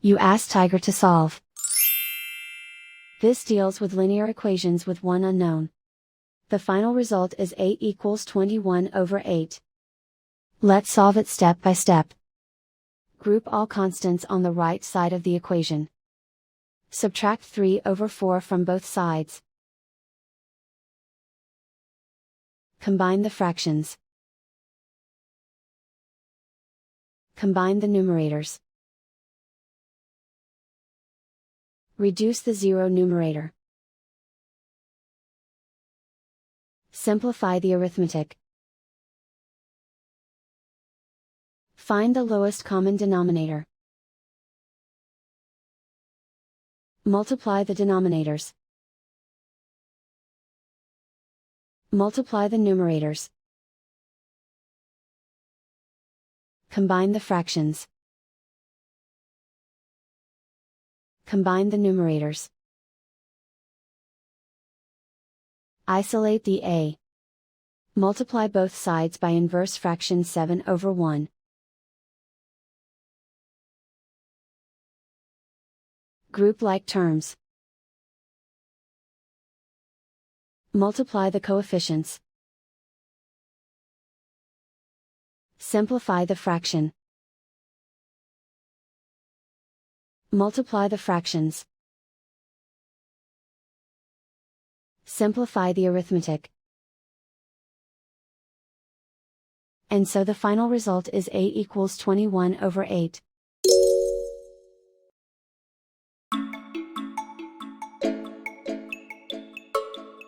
You ask Tiger to solve. This deals with linear equations with one unknown. The final result is 8 equals 21 over 8. Let's solve it step by step. Group all constants on the right side of the equation. Subtract 3 over 4 from both sides. Combine the fractions. Combine the numerators. Reduce the zero numerator. Simplify the arithmetic. Find the lowest common denominator. Multiply the denominators. Multiply the numerators. Combine the fractions. Combine the numerators. Isolate the a. Multiply both sides by inverse fraction 7 over 1. Group like terms. Multiply the coefficients. Simplify the fraction. Multiply the fractions. Simplify the arithmetic. And so the final result is 8 equals 21 over 8.